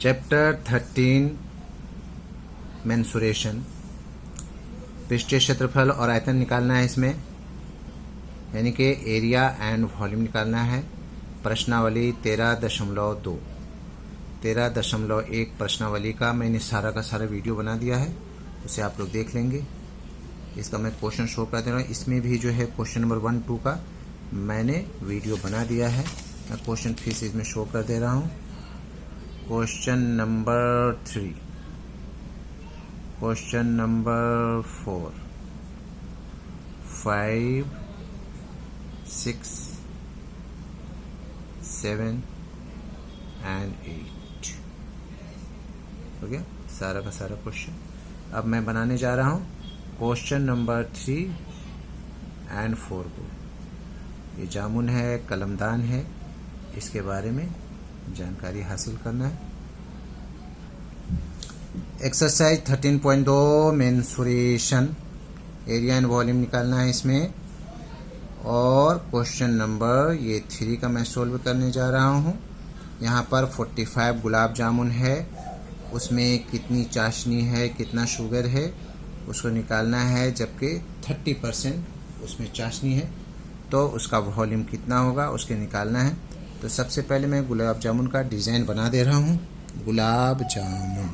Chapter 13 mensuration. पृष्ठीय क्षेत्रफल और आयतन निकालना है इसमें, यानी कि एरिया एंड वॉल्यूम निकालना है। प्रश्नावली 13.1 प्रश्नावली का मैंने सारा का सारा वीडियो बना दिया है, उसे आप लोग देख लेंगे। इसका मैं क्वेश्चन शो कर दे रहा हूँ। इसमें भी जो है क्वेश्चन नंबर 1, 2 का मैंने वीडियो बना दिया है। मैं क्वेश्चन फिर से इसमें शो कर दे रहा हूँ। Question number 3, question number 4, 5, 6, 7 and 8 हो गया सारा का सारा क्वेश्चन। अब मैं बनाने जा रहा हूँ क्वेश्चन नंबर 3 एंड 4 को। ये जामुन है, कलमदान है, इसके बारे में जानकारी हासिल करना है। Exercise 13.2 mensuration, area and volume निकालना है इसमें। और क्वेश्चन नंबर ये 3 का मैं सोल्व करने जा रहा हूँ। यहाँ पर 45 गुलाब जामुन है, उसमें कितनी चाशनी है, कितना शुगर है, उसको निकालना है। जबकि 30% उसमें चाशनी है, तो उसका वॉल्यूम कितना होगा उसके निकालना है। तो सबसे पहले मैं गुलाब जामुन का डिज़ाइन बना दे रहा हूँ। गुलाब जामुन,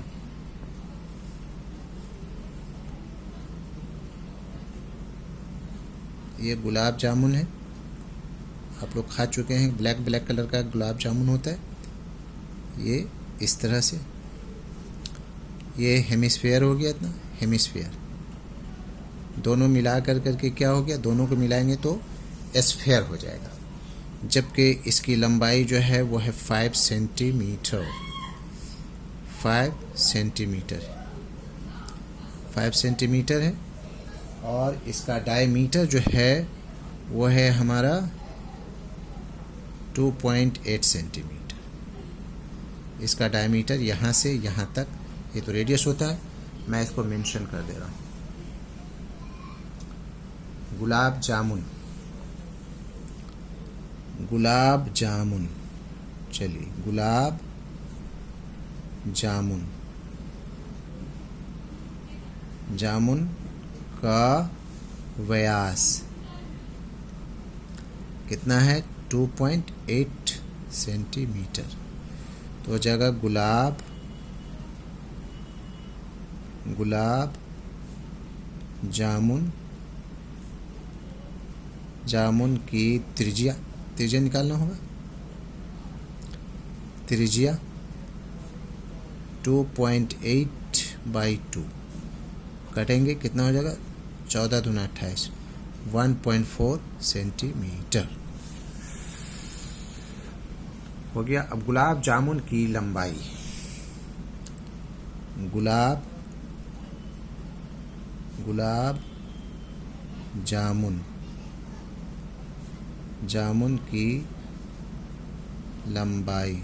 ये गुलाब जामुन है, आप लोग खा चुके हैं। ब्लैक कलर का गुलाब जामुन होता है, ये इस तरह से। ये हेमिस्फीयर हो गया इतना, हेमिस्फीयर। दोनों मिला करके क्या हो गया, दोनों को मिलाएंगे तो स्फीयर हो जाएगा। जबकि इसकी लंबाई जो है वो है 5 सेंटीमीटर। 5 सेंटीमीटर है। और इसका डायमीटर जो है वो है हमारा 2.8 सेंटीमीटर। इसका डायमीटर यहाँ से यहाँ तक, ये तो रेडियस होता है, मैं इसको मेंशन कर दे रहा हूँ। गुलाब जामुन, गुलाब जामुन, चलिए गुलाब जामुन, जामुन का व्यास कितना है, 2.8 सेंटीमीटर। तो हो जाएगा गुलाब जामुन, जामुन की त्रिज्या निकालना होगा। त्रिज्या 2.8/2 कटेंगे, कितना हो जाएगा, 14 दूना 28, 1.4 सेंटीमीटर हो गया। अब गुलाब जामुन की लंबाई, गुलाब जामुन की लंबाई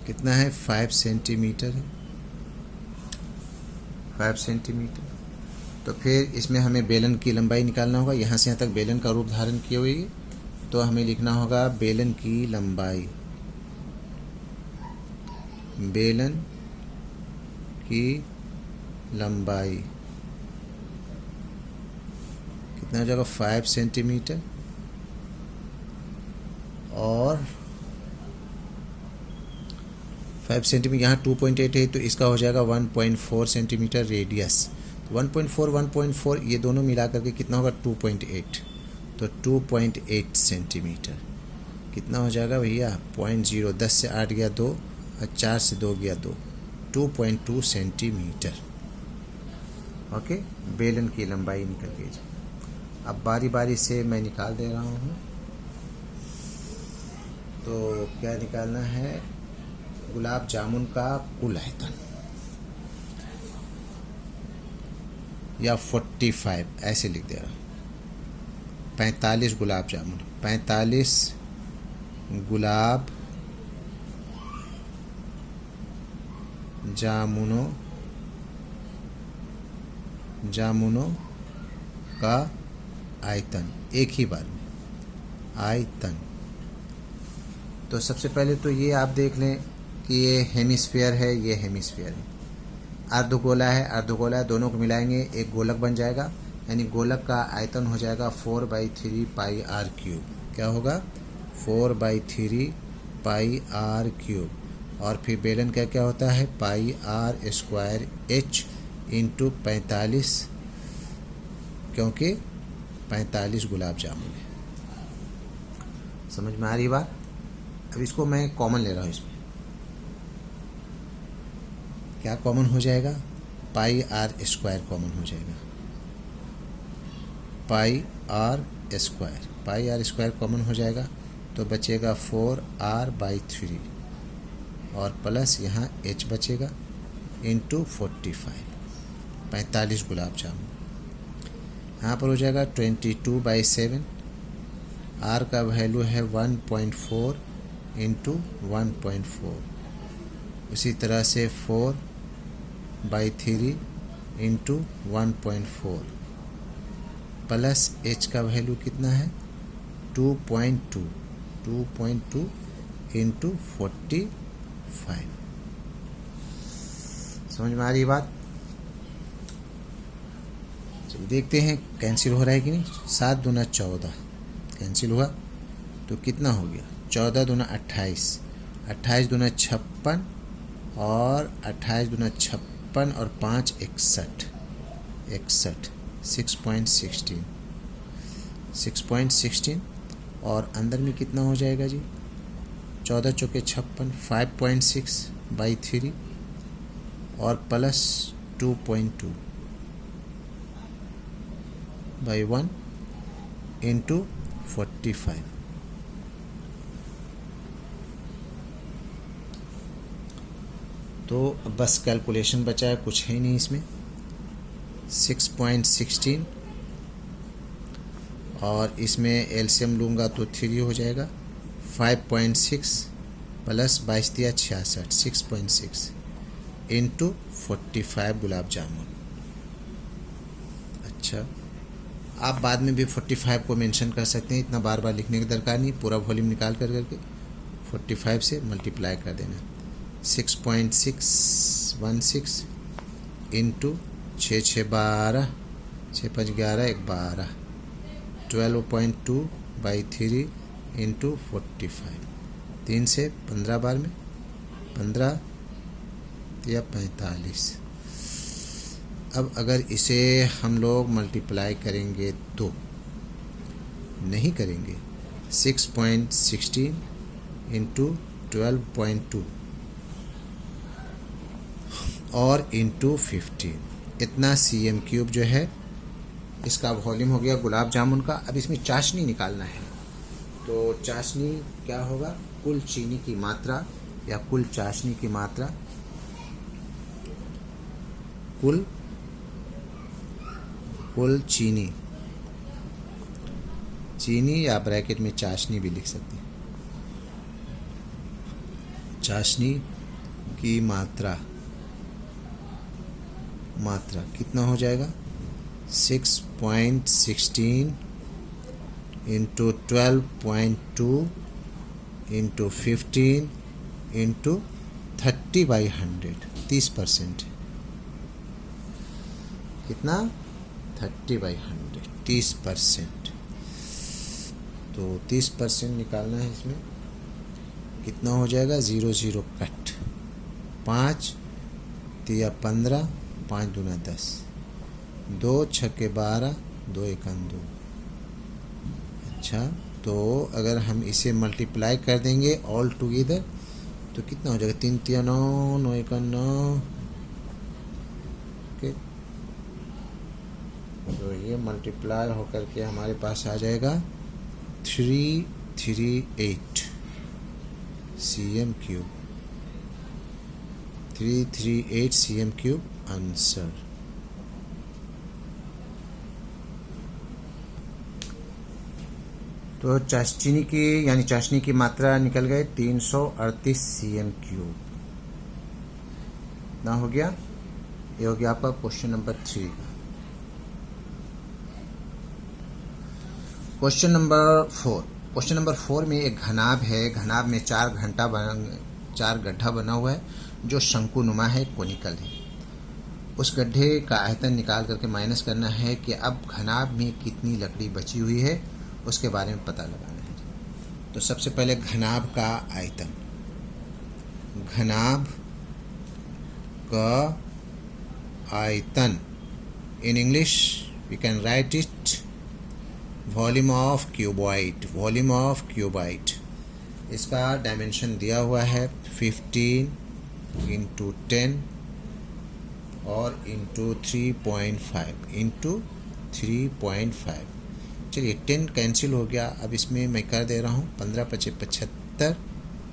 कितना है, 5 सेंटीमीटर है, 5 सेंटीमीटर। तो फिर इसमें हमें बेलन की लंबाई निकालना होगा। यहाँ से यहाँ तक बेलन का रूप धारण किए हुए, तो हमें लिखना होगा बेलन की लंबाई, बेलन की लंबाई कितना हो जाएगा, 5 सेंटीमीटर। और 5 सेंटीमीटर, यहाँ 2.8 है, तो इसका हो जाएगा 1.4 सेंटीमीटर रेडियस। 1.4 ये दोनों मिला करके कितना होगा, 2.8। तो 2.8 सेंटीमीटर कितना हो जाएगा भैया, 0.0, 10 से 8 गया 2, और 4 से 2 गया 2, 2.2 सेंटीमीटर। ओके, बेलन की लंबाई निकल गई। अब बारी बारी से मैं निकाल दे रहा हूँ। तो क्या निकालना है, गुलाब जामुन का कुल आयतन, या 45 ऐसे लिख दे रहा हूँ। 45 गुलाब जामुन, 45 गुलाब जामुनों का आयतन, एक ही बार में आयतन तो सबसे पहले तो ये आप देख लें कि ये हेमिस्फीयर है, ये हेमिस्फीयर है। अर्धगोला है, अर्धगोला है, दोनों को मिलाएंगे एक गोलक बन जाएगा, यानी गोलक का आयतन हो जाएगा 4/3 पाई आर क्यूब। क्या होगा? 4/3 पाई आर क्यूब। और फिर बेलन का क्या होता है? पाई आर स्क्वायर एच इंटू 45, क्योंकि 45 गुलाब जामुन है। समझ में आ रही बात? अब इसको मैं कॉमन ले रहा हूँ। इसमें क्या कॉमन हो जाएगा? पाई आर स्क्वायर कॉमन हो जाएगा। Pi r square, pi r square common हो जाएगा तो बचेगा 4r/3 और प्लस यहाँ h बचेगा इंटू 45 गुलाब जामुन। यहाँ पर हो जाएगा 22/7। r का वैल्यू है 1.4 इंटू 1.4। उसी तरह से 4/3 इंटू 1.4 प्लस h का वैल्यू कितना है? 2.2 इंटू 45। समझ में आ रही बात? चलिए देखते हैं कैंसिल हो रहा है कि नहीं। 7 दूना 14 कैंसिल हुआ तो कितना हो गया? 14 दूना 28, 28 दूना 56 और 28 दूना 56 और 5 61, 6.16 और अंदर में कितना हो जाएगा जी? 14 चौके 56, 5.6/3 और प्लस 2.2/1 इंटू 45। तो बस कैलकुलेशन बचा है, कुछ है नहीं इसमें। 6.16 और इसमें एलसीएम लूँगा तो 3 हो जाएगा। 5.6 प्लस 22 दिया 66, 6.6 इंटू 45 गुलाब जामुन। अच्छा, आप बाद में भी 45 को मेंशन कर सकते हैं, इतना बार बार लिखने की दरकार नहीं। पूरा वॉल्यूम निकाल करके 45 से मल्टीप्लाई कर देना। 6.616 इंटू 6 6 12, 6 5 11 1 12, 12.2/3 इंटू 45। 3 से 15 बार में 15 या 45। अब अगर इसे हम लोग मल्टीप्लाई करेंगे तो नहीं करेंगे। 6.16 इंटू 12.2 और इंटू 15, इतना cm³ जो है इसका वॉल्यूम हो गया गुलाब जामुन का। अब इसमें चाशनी निकालना है, तो चाशनी क्या होगा? कुल चीनी की मात्रा या कुल चाशनी की मात्रा, कुल चीनी या ब्रैकेट में चाशनी भी लिख सकते हैं। चाशनी की मात्रा कितना हो जाएगा? 6.16 इंटू 12.2 इंटू 15 इंटू 30/100, 30%। कितना? 30/100, 30%। तो 30% निकालना है इसमें। कितना हो जाएगा? 0 0 कट, 5 तिया 15, 5 दूना 10, 2 छक्के 12, 2 एकम 2। अच्छा, तो अगर हम इसे मल्टीप्लाई कर देंगे ऑल टुगेदर तो कितना हो जाएगा? 3 तिया 9, 9 एकम 9। ओके, तो ये मल्टीप्लाई होकर के हमारे पास आ जाएगा 338 cm³। 338 cm³ answer. तो चाशनी की यानी चाशनी की मात्रा निकल गए 338 cm³। ना हो गया? ये हो गया आपका क्वेश्चन नंबर 3 का। क्वेश्चन नंबर 4, क्वेश्चन नंबर 4 में एक घनाभ है, घनाभ में चार गड्ढा बना हुआ है जो शंकुनुमा है, कोनिकल है। उस गड्ढे का आयतन निकाल करके माइनस करना है कि अब घनाभ में कितनी लकड़ी बची हुई है उसके बारे में पता लगाना है। तो सबसे पहले घनाभ का आयतन, घनाभ का आयतन in English we can write it volume of cuboid, volume of cuboid. इसका डायमेंशन दिया हुआ है 15 × 10 और इंटू 3.5 चलिए 10 कैंसिल हो गया। अब इसमें मैं कर दे रहा हूँ 15 × 5 = 75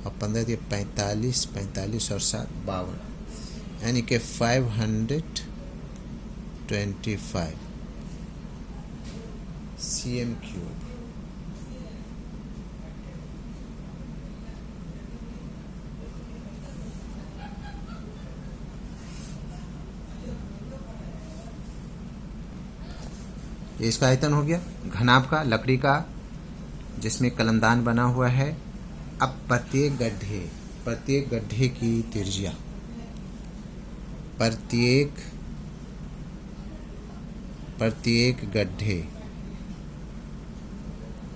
और 15 × 45, 45 और 7 52, यानी कि 525 cm3। ये इसका आयतन हो गया घनाभ का, लकड़ी का जिसमें कलमदान बना हुआ है। अब प्रत्येक गड्ढे की त्रिज्या, प्रत्येक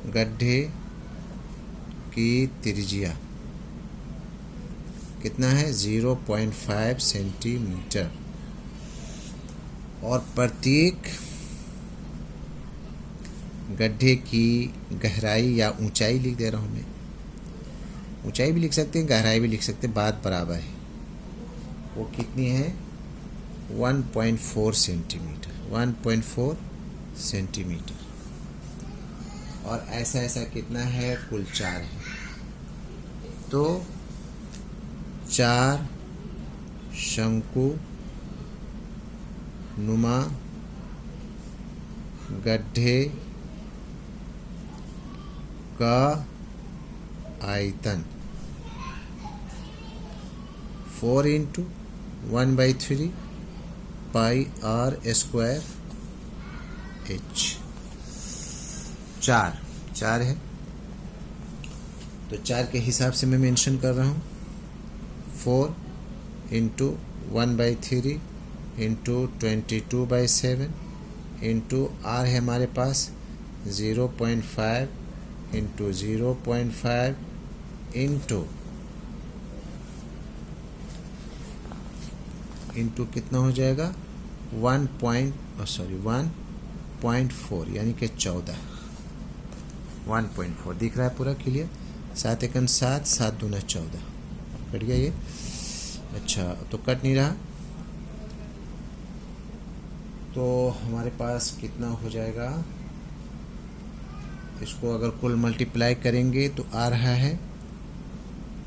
गड्ढे की त्रिज्या कितना है 0.5 सेंटीमीटर, और प्रत्येक गड्ढे की गहराई या ऊंचाई लिख दे रहा हूँ मैं, ऊंचाई भी लिख सकते हैं, गहराई भी लिख सकते हैं, बात बराबर है। वो कितनी है 1.4 सेंटीमीटर, 1.4 सेंटीमीटर। और ऐसा कितना है, कुल 4 है। तो 4 शंकुनुमा गड्ढे का आयतन 4 × 1/3 πr² h। 4 है तो 4 के हिसाब से मैं मेंशन कर रहा हूँ। 4 × 1/3 × 22/7 इंटू r है हमारे पास 0.5 × 0.5 इंटू कितना हो जाएगा 1.4 यानी कि 14, 1.4 दिख रहा है पूरा क्लियर। 7 × 7, 7 × 2 = 14, कट गया ये। अच्छा तो कट नहीं रहा, तो हमारे पास कितना हो जाएगा, इसको अगर कुल मल्टीप्लाई करेंगे तो आ रहा है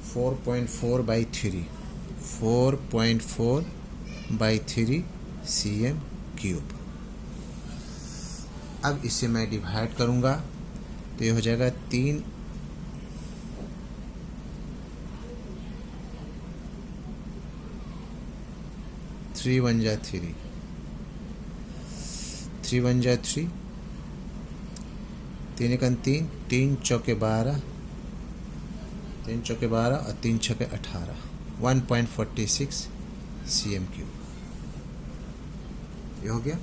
4.4/3, 4.4/3 cm3। अब इसे मैं डिवाइड करूंगा तो ये हो जाएगा 3 3 × 1 = 3, 3 × 1 = 3, 3 × 3, 3 × 4 = 12, 3 × 4 = 12 और 3 × 6 = 18, 1.46 cm3। ये हो गया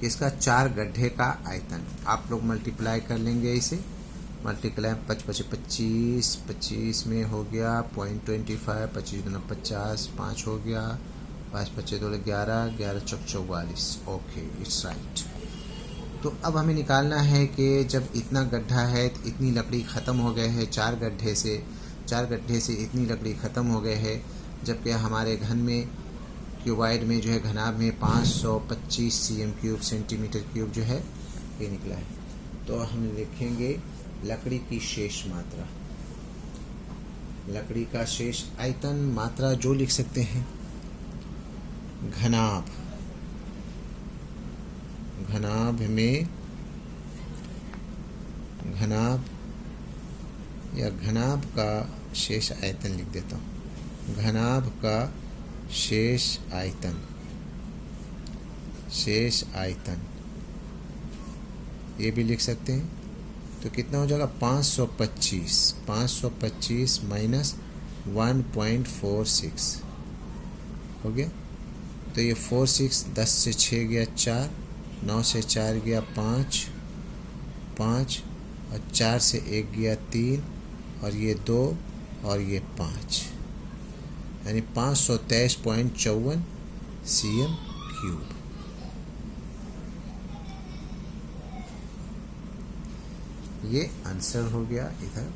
इसका 4 गड्ढे का आयतन। आप लोग मल्टीप्लाई कर लेंगे इसे, मल्टीप्लाई 5 × 25, 25 में हो गया 0.25, 25 × 50, 5 हो गया, 5 × 5 = 11, 11 × 4 = 44। Okay it's right. तो अब हमें निकालना है कि जब इतना गड्ढा है तो इतनी लकड़ी ख़त्म हो गए है, 4 गड्ढे से इतनी लकड़ी ख़त्म हो गए है, जबकि हमारे घन में क्यूबाइड में जो है घनाभ में 525 cm3 सेंटीमीटर क्यूब जो है ये निकला है। तो हम लिखेंगे लकड़ी की शेष मात्रा, लकड़ी का शेष आयतन, मात्रा जो लिख सकते हैं घनाभ, घनाभ में घनाभ का शेष आयतन लिख देता हूँ, घनाभ का शेष आयतन ये भी लिख सकते हैं तो कितना हो जाएगा 525 माइनस 1.46 हो गया। तो ये 46, 10 से 6 गया 4, 9 से 4 गया 5, और 4 से 1 गया 3, और ये 2 और ये 5, यानी 523.54 cm³। ये आंसर हो गया। इधर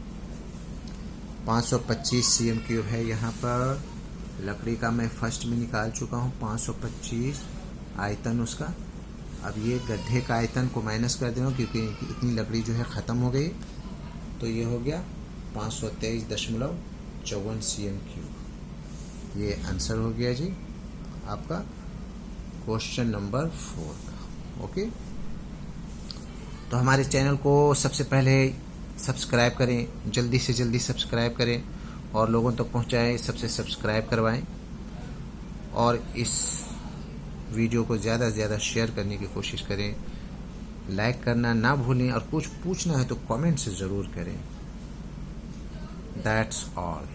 525 cm³ है। यहाँ पर लकड़ी का मैं फर्स्ट में निकाल चुका हूँ 525 आयतन उसका। अब ये गड्ढे का आयतन को माइनस कर दे रहा हूँ क्योंकि इतनी लकड़ी जो है ख़त्म हो गई। तो ये हो गया 523.54 cm³। ये आंसर हो गया जी आपका क्वेश्चन नंबर 4 का। ओके, तो हमारे चैनल को सबसे पहले सब्सक्राइब करें, जल्दी से जल्दी सब्सक्राइब करें और लोगों तक पहुंचाएं, सबसे सब्सक्राइब करवाएं और इस वीडियो को ज़्यादा से ज़्यादा शेयर करने की कोशिश करें। लाइक करना ना भूलें और कुछ पूछना है तो कमेंट से ज़रूर करें। That's all.